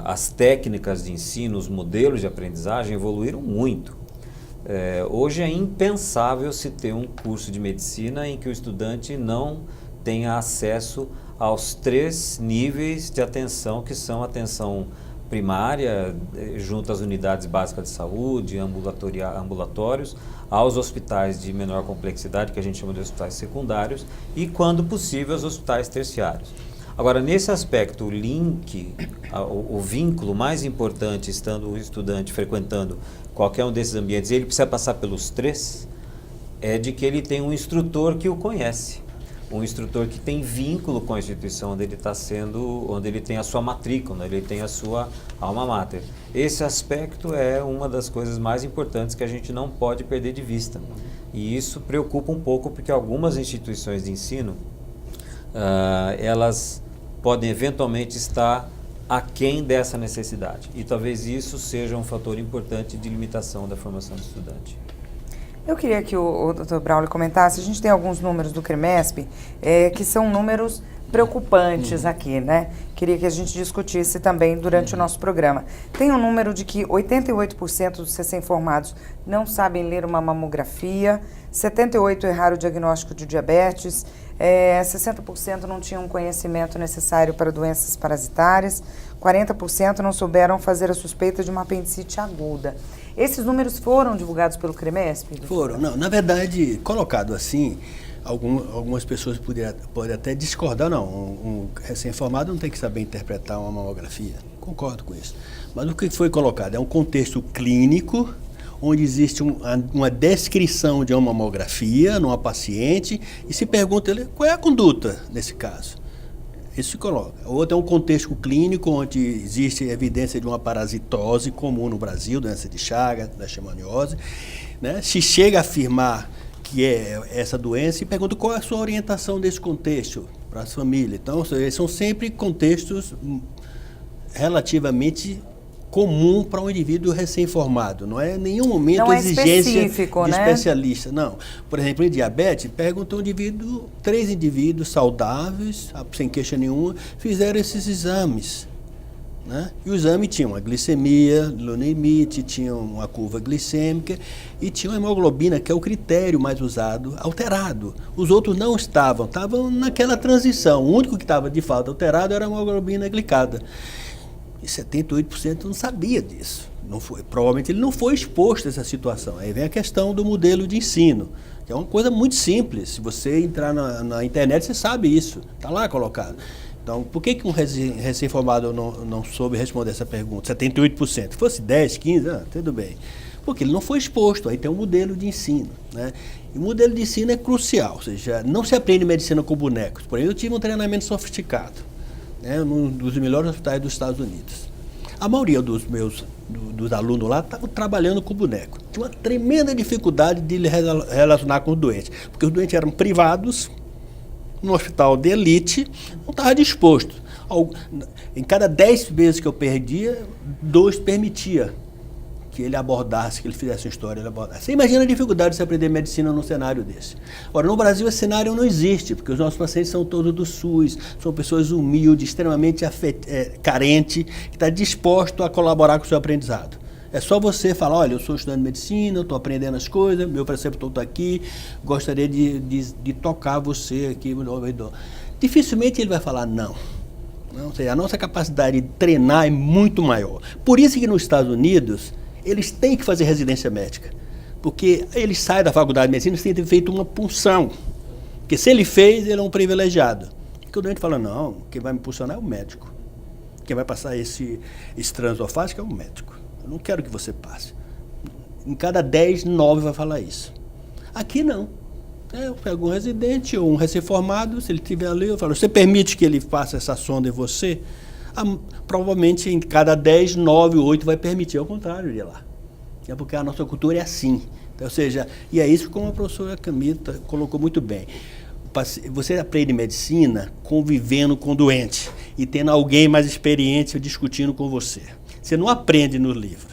as técnicas de ensino, os modelos de aprendizagem evoluíram muito. Hoje é impensável se ter um curso de medicina em que o estudante não tenha acesso aos 3 níveis de atenção, que são a atenção primária, junto às unidades básicas de saúde, ambulatórios, aos hospitais de menor complexidade, que a gente chama de hospitais secundários, e, quando possível, aos hospitais terciários. Agora, nesse aspecto, o link, o vínculo mais importante, estando o estudante frequentando qualquer um desses ambientes, ele precisa passar pelos 3, é de que ele tem um instrutor que o conhece, um instrutor que tem vínculo com a instituição onde ele está onde ele tem a sua matrícula, onde ele tem a sua alma mater. Esse aspecto é uma das coisas mais importantes que a gente não pode perder de vista. E isso preocupa um pouco, porque algumas instituições de ensino, elas podem eventualmente estar aquém dessa necessidade. E talvez isso seja um fator importante de limitação da formação do estudante. Eu queria que o Dr. Braulio comentasse. A gente tem alguns números do CREMESP que são números preocupantes aqui, né? Queria que a gente discutisse também durante o nosso programa. Tem um número de que 88% dos recém-formados não sabem ler uma mamografia, 78% erraram o diagnóstico de diabetes, 60% não tinham conhecimento necessário para doenças parasitárias, 40% não souberam fazer a suspeita de uma apendicite aguda. Esses números foram divulgados pelo CREMESP? Foram. Não, na verdade, colocado assim, algumas pessoas podem até discordar. Não, um recém-formado não tem que saber interpretar uma mamografia. Concordo com isso. Mas o que foi colocado é um contexto clínico, onde existe uma descrição de uma mamografia numa paciente e se pergunta qual é a conduta nesse caso. Isso se coloca. O outro é um contexto clínico onde existe evidência de uma parasitose comum no Brasil, doença de Chagas, leishmaniose, né? Se chega a afirmar que é essa doença e pergunta qual é a sua orientação desse contexto. para as famílias. Então, são sempre contextos relativamente comum para um indivíduo recém-formado. Não é em nenhum momento não é exigência específico, de né? especialista. Não. Por exemplo, em diabetes, perguntou um indivíduo, 3 indivíduos saudáveis, sem queixa nenhuma, fizeram esses exames. Né? E o exame tinha uma glicemia, no limite, tinha uma curva glicêmica e tinha uma hemoglobina, que é o critério mais usado, alterado. Os outros não estavam naquela transição. O único que estava de fato alterado era a hemoglobina glicada. E 78% não sabia disso. Provavelmente ele não foi exposto a essa situação. Aí vem a questão do modelo de ensino, que é uma coisa muito simples. Se você entrar na internet, você sabe isso. Está lá colocado. Então, por que um recém-formado não soube responder essa pergunta? 78%. Se fosse 10, 15, tudo bem. Porque ele não foi exposto. Aí tem um modelo de ensino. Né? E o modelo de ensino é crucial. Ou seja, não se aprende medicina com bonecos. Porém, eu tive um treinamento sofisticado. Num dos melhores hospitais dos Estados Unidos. A maioria dos alunos lá estavam trabalhando com boneco. Tinha uma tremenda dificuldade de relacionar com os doentes, porque os doentes eram privados, no hospital de elite, não estava disposto. Em cada 10 vezes que eu perdia, 2 permitia que ele abordasse, que ele fizesse uma história, ele abordasse. Você imagina a dificuldade de se aprender medicina num cenário desse. Ora, no Brasil esse cenário não existe, porque os nossos pacientes são todos do SUS, são pessoas humildes, extremamente carentes, que estão dispostos a colaborar com o seu aprendizado. É só você falar, olha, eu sou estudante de medicina, estou aprendendo as coisas, meu preceptor está aqui, gostaria de tocar você aqui. Dificilmente ele vai falar não. Ou seja, a nossa capacidade de treinar é muito maior. Por isso que nos Estados Unidos, eles têm que fazer residência médica, porque eles saem da faculdade de medicina sem ter feito uma punção, porque se ele fez, ele é um privilegiado. Porque o doente fala, não, quem vai me puncionar é o médico, quem vai passar esse transesofágico é o médico, eu não quero que você passe. Em cada 10, 9 vai falar isso. Aqui não. Eu pego um residente ou um recém-formado, se ele estiver ali, eu falo, você permite que ele faça essa sonda em você? Provavelmente em cada 10, 9, 8 vai permitir, ao contrário de lá. É porque a nossa cultura é assim. Então, ou seja, e é isso como a professora Camita colocou muito bem. Você aprende medicina convivendo com o doente e tendo alguém mais experiente discutindo com você. Você não aprende no livro.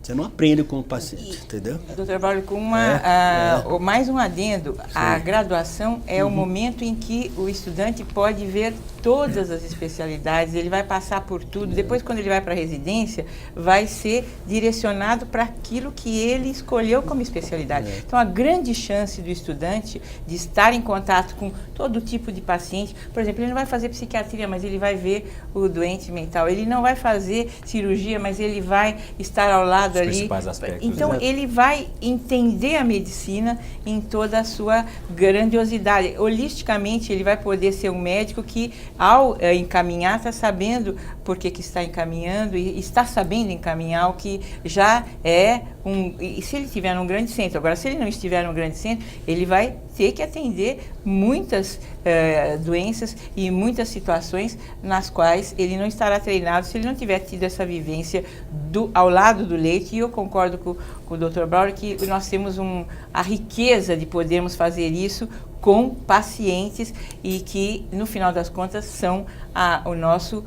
Você não aprende com o paciente, entendeu? Doutor Braulio, com mais um adendo, sim. A graduação é o momento em que o estudante pode ver todas as especialidades, ele vai passar por tudo, depois quando ele vai para a residência, vai ser direcionado para aquilo que ele escolheu como especialidade. Então, a grande chance do estudante de estar em contato com todo tipo de paciente, por exemplo, ele não vai fazer psiquiatria, mas ele vai ver o doente mental, ele não vai fazer cirurgia, mas ele vai estar ao lado ali. Principais aspectos. Então, ele vai entender a medicina em toda a sua grandiosidade. Holisticamente, ele vai poder ser um médico que, ao encaminhar, está sabendo por que está encaminhando e está sabendo encaminhar o que já é e se ele estiver num grande centro. Agora, se ele não estiver num grande centro, ele vai ter que atender muitas doenças e muitas situações nas quais ele não estará treinado se ele não tiver tido essa vivência ao lado do leite. E eu concordo com o Dr. Braulio que nós temos a riqueza de podermos fazer isso com pacientes e que, no final das contas, são o nosso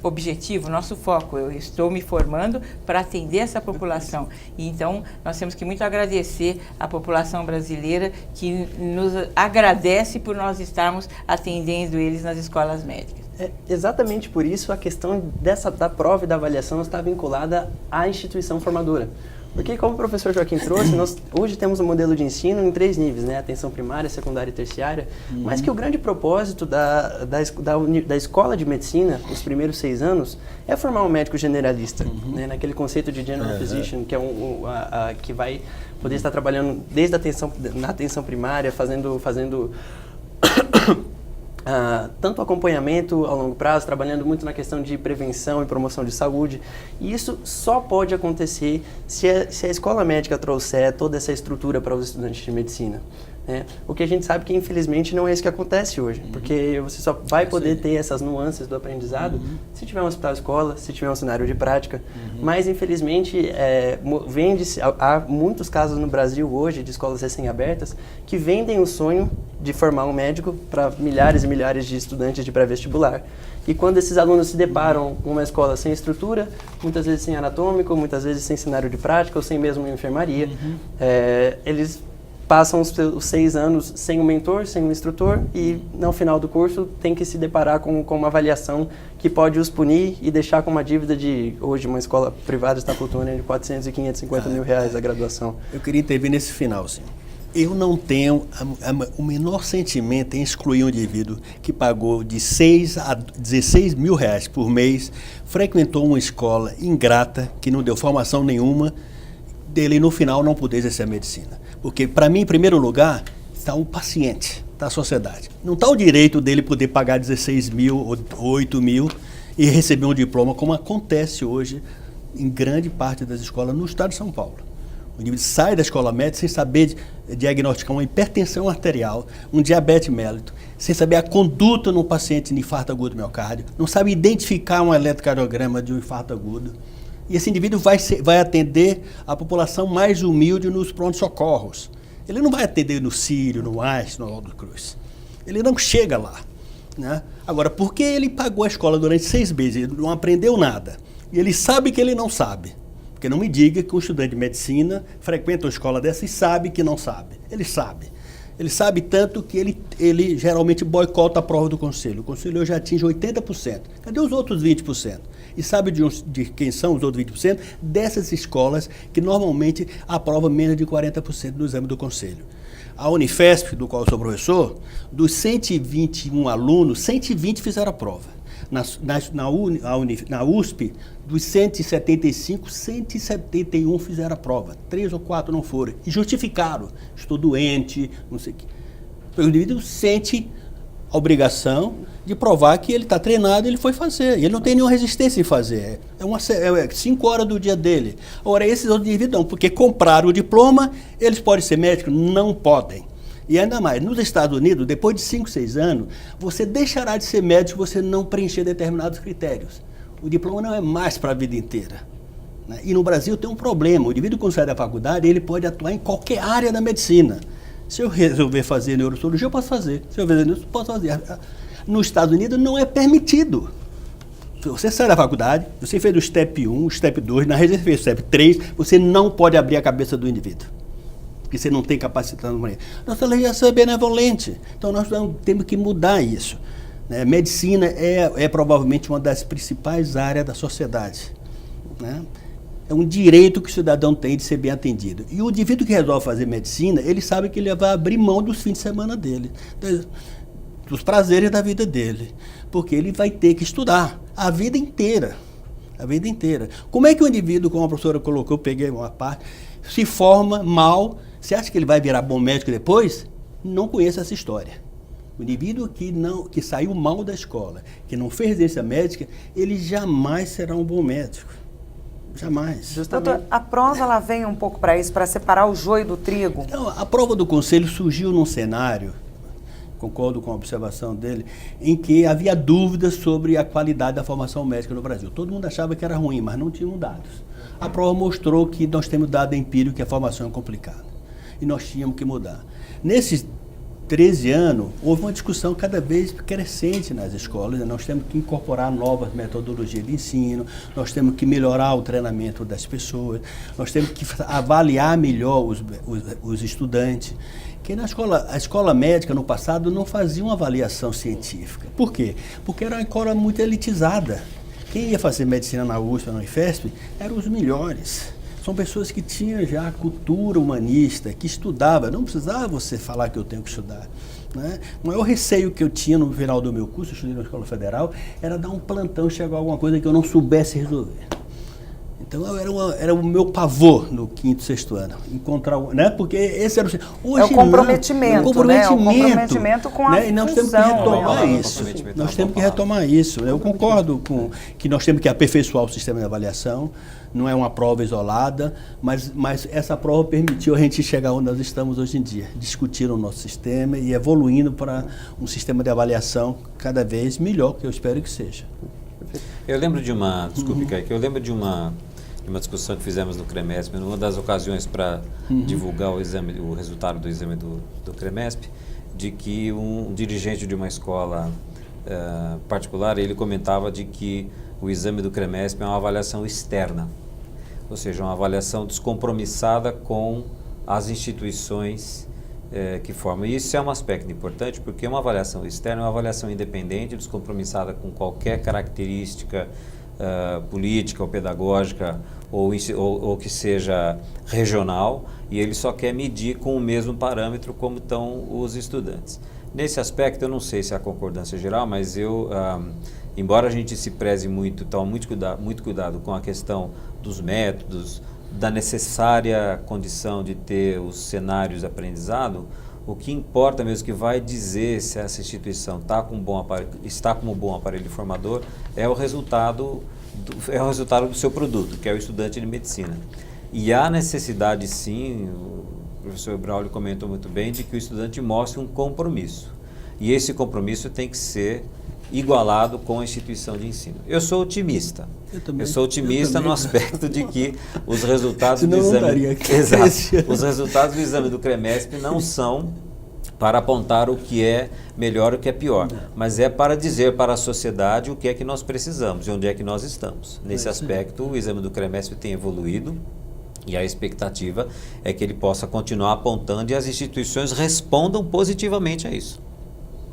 objetivo, o nosso foco. Eu estou me formando para atender essa população. E, então, nós temos que muito agradecer à população brasileira que nos agradece por nós estarmos atendendo eles nas escolas médicas. Exatamente por isso a questão da prova e da avaliação está vinculada à instituição formadora. Porque, como o professor Joaquim trouxe, nós hoje temos um modelo de ensino em 3 níveis, né? Atenção primária, secundária e terciária, mas que o grande propósito da escola de medicina, os primeiros 6 anos, é formar um médico generalista, né? Naquele conceito de general physician, que é que vai poder estar trabalhando desde na atenção primária, fazendo tanto acompanhamento ao longo prazo, trabalhando muito na questão de prevenção e promoção de saúde. E isso só pode acontecer se a escola médica trouxer toda essa estrutura para os estudantes de medicina. né? O que a gente sabe que, infelizmente, não é isso que acontece hoje, porque você só vai poder ter essas nuances do aprendizado se tiver um hospital-escola, se tiver um cenário de prática, mas, infelizmente, há muitos casos no Brasil hoje de escolas recém-abertas que vendem o sonho de formar um médico para milhares e milhares de estudantes de pré-vestibular. E quando esses alunos se deparam com uma escola sem estrutura, muitas vezes sem anatômico, muitas vezes sem cenário de prática ou sem mesmo uma enfermaria, eles passam os 6 anos sem um mentor, sem um instrutor e no final do curso tem que se deparar com uma avaliação que pode os punir e deixar com uma dívida de, hoje uma escola privada está flutuando de 400 e 550 mil reais a graduação. Eu queria intervir nesse final, sim. Eu não tenho o menor sentimento em excluir um indivíduo que pagou de 6 a 16 mil reais por mês, frequentou uma escola ingrata, que não deu formação nenhuma, dele no final não poder exercer a medicina. Porque, para mim, em primeiro lugar, está o paciente, está a sociedade. Não está o direito dele poder pagar 16 mil ou 8 mil e receber um diploma, como acontece hoje em grande parte das escolas no estado de São Paulo. O indivíduo sai da escola médica sem saber diagnosticar uma hipertensão arterial, um diabetes mellitus, sem saber a conduta num paciente de infarto agudo do miocárdio, não sabe identificar um eletrocardiograma de um infarto agudo. E esse indivíduo vai atender a população mais humilde nos prontos-socorros. Ele não vai atender no Sírio, no Einstein, no Aldo Cruz. Ele não chega lá, né? Agora, porque ele pagou a escola durante 6 meses, ele não aprendeu nada, e ele sabe que ele não sabe. Porque não me diga que um estudante de medicina frequenta uma escola dessa e sabe que não sabe. Ele sabe. Ele sabe tanto que ele geralmente boicota a prova do conselho. O conselho hoje atinge 80%. Cadê os outros 20%? E sabe de quem são os outros 20%? Dessas escolas que normalmente aprovam menos de 40% do exame do conselho. A Unifesp, do qual eu sou professor, dos 121 alunos, 120 fizeram a prova. Na USP, dos 175, 171 fizeram a prova. 3 ou 4 não foram. E justificaram. Estou doente, não sei o quê. O indivíduo sente a obrigação de provar que ele está treinado e ele foi fazer. E ele não tem nenhuma resistência em fazer. É 5 horas do dia dele. Agora, esses outros indivíduos não, porque compraram o diploma, eles podem ser médicos? Não podem. E ainda mais, nos Estados Unidos, depois de 5, 6 anos, você deixará de ser médico se você não preencher determinados critérios. O diploma não é mais para a vida inteira, né? E no Brasil tem um problema. O indivíduo, quando sai da faculdade, ele pode atuar em qualquer área da medicina. Se eu resolver fazer neurocirurgia, eu posso fazer. Se eu fazer neurocirurgia, eu posso fazer. Nos Estados Unidos não é permitido. Se você sai da faculdade, você fez o STEP 1, o STEP 2, na residência fez o STEP 3, você não pode abrir a cabeça do indivíduo, porque você não tem capacidade. Nossa legislação é benevolente, então nós temos que mudar isso. Né? Medicina é provavelmente uma das principais áreas da sociedade, né? É um direito que o cidadão tem de ser bem atendido. E o indivíduo que resolve fazer medicina, ele sabe que ele vai abrir mão dos fins de semana dele, dos prazeres da vida dele, porque ele vai ter que estudar a vida inteira. A vida inteira. Como é que o indivíduo, como a professora colocou, eu peguei uma parte, se forma mal? Você acha que ele vai virar bom médico depois? Não conheço essa história. O indivíduo que saiu mal da escola, que não fez residência médica, ele jamais será um bom médico. Jamais. Doutor, a prova ela vem um pouco para isso, para separar o joio do trigo? Então, a prova do conselho surgiu num cenário, concordo com a observação dele, em que havia dúvidas sobre a qualidade da formação médica no Brasil. Todo mundo achava que era ruim, mas não tinham dados. A prova mostrou que nós temos dado empírico que a formação é complicada. E nós tínhamos que mudar. Nesses 13 anos, houve uma discussão cada vez crescente nas escolas. Nós temos que incorporar novas metodologias de ensino, nós temos que melhorar o treinamento das pessoas, nós temos que avaliar melhor os estudantes. Que a escola médica, no passado, não fazia uma avaliação científica. Por quê? Porque era uma escola muito elitizada. Quem ia fazer medicina na USP, na Unifesp, eram os melhores. São pessoas que tinham já cultura humanista, que estudavam. Não precisava você falar que eu tenho que estudar, né? O maior receio que eu tinha no final do meu curso, eu estudei na Escola Federal, era dar um plantão, chegar a alguma coisa que eu não soubesse resolver. Então era o meu pavor no quinto, sexto ano, encontrar, né? Porque esse era hoje é o comprometimento, né? O comprometimento com a né? E nós temos que retomar né? isso. Nós temos que retomar isso. Eu concordo com que nós temos que aperfeiçoar o sistema de avaliação. Não é uma prova isolada, mas essa prova permitiu a gente chegar onde nós estamos hoje em dia, discutir o nosso sistema e evoluindo para um sistema de avaliação cada vez melhor, que eu espero que seja. Eu lembro de uma, desculpe, Kaique, eu lembro de uma discussão que fizemos no CREMESP, numa das ocasiões para divulgar o resultado do exame do CREMESP, de que um dirigente de uma escola particular, ele comentava de que o exame do CREMESP é uma avaliação externa, ou seja, uma avaliação descompromissada com as instituições que formam. E isso é um aspecto importante, porque uma avaliação externa é uma avaliação independente, descompromissada com qualquer característica política ou pedagógica ou que seja regional, e ele só quer medir com o mesmo parâmetro como estão os estudantes. Nesse aspecto, eu não sei se é a concordância geral, mas embora a gente se preze muito, tome muito cuidado com a questão dos métodos, da necessária condição de ter os cenários de aprendizado, o que importa mesmo, que vai dizer se essa instituição está com um bom aparelho formador, é o resultado do seu produto, que é o estudante de medicina. E há necessidade, sim, o professor Braulio comentou muito bem, de que o estudante mostre um compromisso. E esse compromisso tem que ser igualado com a instituição de ensino. Eu sou otimista. Eu sou otimista no aspecto de que os resultados do exame, os resultados do exame do CREMESP não são para apontar o que é melhor e o que é pior, mas é para dizer para a sociedade o que é que nós precisamos e onde é que nós estamos. Nesse aspecto, o exame do CREMESP tem evoluído e a expectativa é que ele possa continuar apontando e as instituições respondam positivamente a isso.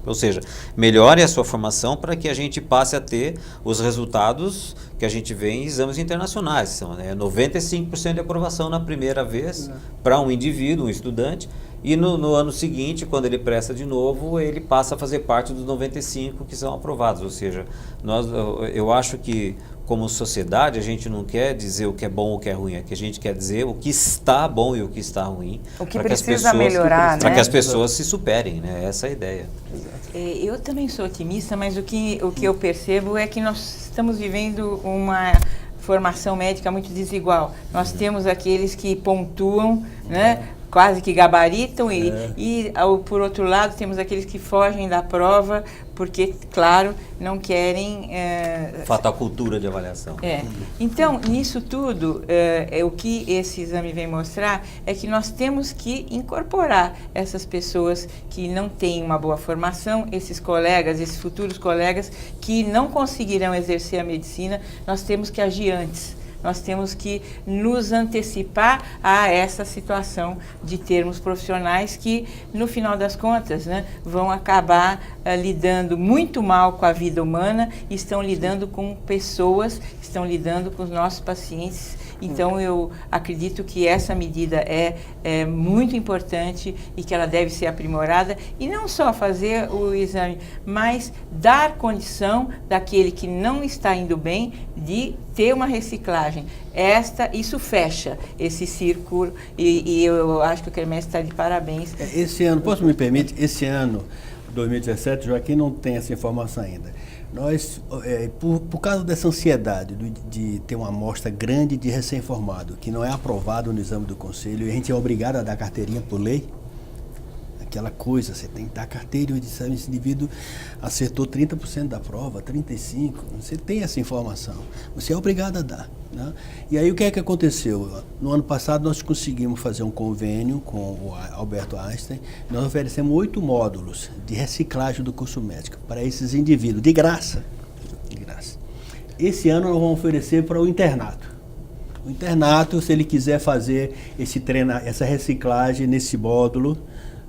Ou seja, melhore a sua formação para que a gente passe a ter os resultados que a gente vê em exames internacionais. São 95% de aprovação na primeira vez para um indivíduo, um estudante, e no ano seguinte, quando ele presta de novo, ele passa a fazer parte dos 95% que são aprovados. Ou seja, eu acho que, como sociedade, a gente não quer dizer o que é bom ou o que é ruim, é que a gente quer dizer o que está bom e o que está ruim. O que precisa melhorar, para que as pessoas se superem, né? Essa é a ideia. Eu também sou otimista, mas o que eu percebo é que nós estamos vivendo uma formação médica muito desigual. Nós temos aqueles que pontuam, né? Quase que gabaritam e por outro lado, temos aqueles que fogem da prova porque, claro, não querem... Falta a cultura de avaliação. Então, nisso tudo, o que esse exame vem mostrar é que nós temos que incorporar essas pessoas que não têm uma boa formação, esses colegas, esses futuros colegas que não conseguirão exercer a medicina, nós temos que agir antes. Nós temos que nos antecipar a essa situação de termos profissionais que, no final das contas, né, vão acabar lidando muito mal com a vida humana, estão lidando com pessoas, estão lidando com os nossos pacientes. Então, eu acredito que essa medida é muito importante e que ela deve ser aprimorada. E não só fazer o exame, mas dar condição daquele que não está indo bem de ter uma reciclagem. Isso fecha esse círculo e eu acho que o CREMESP está de parabéns. Esse ano, me permite, esse ano, 2017, Joaquim não tem essa informação ainda. Nós, por causa dessa ansiedade de ter uma amostra grande de recém-formado, que não é aprovado no exame do conselho, e a gente é obrigado a dar carteirinha por lei, aquela coisa, você tem que dar carteira, esse indivíduo acertou 30% da prova, 35%, você tem essa informação, você é obrigado a dar. Né? E aí o que é que aconteceu? No ano passado nós conseguimos fazer um convênio com o Alberto Einstein, nós oferecemos 8 módulos de reciclagem do curso médico para esses indivíduos, de graça. Esse ano nós vamos oferecer para o internato. O internato, se ele quiser fazer essa reciclagem nesse módulo,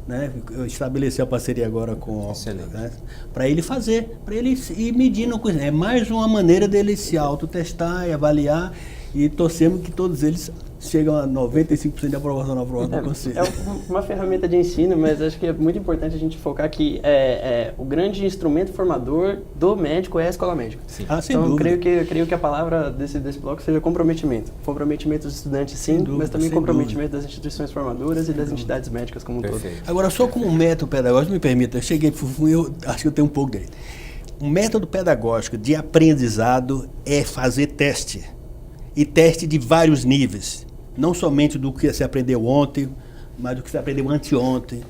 né? Eu estabeleci a parceria agora com né? Para ele fazer, para ele ir medindo coisa. É mais uma maneira dele se autotestar e avaliar e torcemos que todos eles chegam a 95% de aprovação na prova do Conselho. É uma ferramenta de ensino, mas acho que é muito importante a gente focar que o grande instrumento formador do médico é a escola médica. Sim. Sem Então, dúvida. eu creio que a palavra desse bloco seja comprometimento. Comprometimento dos estudantes, sim, dúvida, mas também sem comprometimento das instituições formadoras e das entidades médicas como um todo. Perfeito. Agora, só como um método pedagógico, me permita, eu acho que eu tenho um pouco direito. Um método pedagógico de aprendizado é fazer teste. E teste de vários níveis. Não somente do que você aprendeu ontem, mas do que você aprendeu anteontem,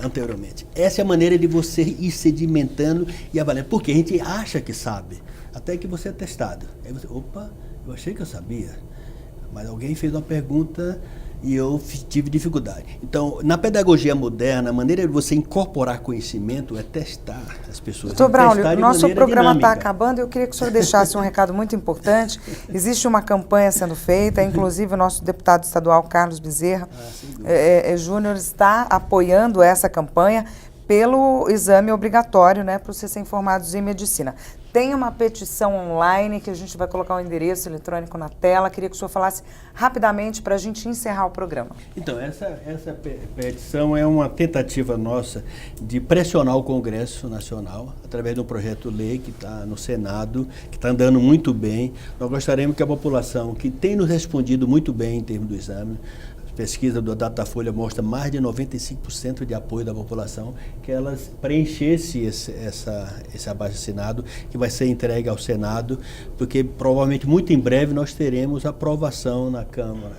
anteriormente. Essa é a maneira de você ir sedimentando e avaliando. Porque a gente acha que sabe, até que você é testado. Aí você, opa, eu achei que eu sabia, mas alguém fez uma pergunta e eu tive dificuldade. Então, na pedagogia moderna, a maneira de você incorporar conhecimento é testar as pessoas. Doutor Braulio, testar de nosso maneira programa está dinâmica. acabando. Eu queria que o senhor deixasse um recado muito importante. Existe uma campanha sendo feita, inclusive o nosso deputado estadual, Carlos Bezerra Júnior, está apoiando essa campanha pelo exame obrigatório, né, para os recém-formados em medicina. Tem uma petição online que a gente vai colocar o endereço eletrônico na tela. Queria que o senhor falasse rapidamente para a gente encerrar o programa. Então, essa petição é uma tentativa nossa de pressionar o Congresso Nacional através de um projeto-lei que está no Senado, que está andando muito bem. Nós gostaríamos que a população, que tem nos respondido muito bem em termos do exame, pesquisa do Datafolha mostra mais de 95% de apoio da população, que elas preenchessem esse abaixo-assinado, que vai ser entregue ao Senado, porque provavelmente muito em breve nós teremos aprovação na Câmara,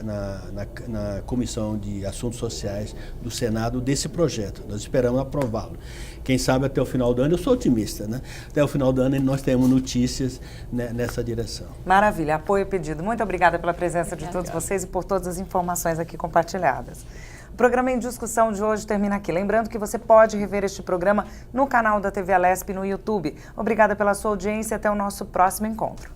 na Comissão de Assuntos Sociais do Senado desse projeto. Nós esperamos aprová-lo. Quem sabe até o final do ano, eu sou otimista, né? Até o final do ano nós temos notícias nessa direção. Maravilha, apoio pedido. Muito obrigada pela presença de todos vocês e por todas as informações aqui compartilhadas. O programa Em Discussão de hoje termina aqui. Lembrando que você pode rever este programa no canal da TV Alesp no YouTube. Obrigada pela sua audiência e até o nosso próximo encontro.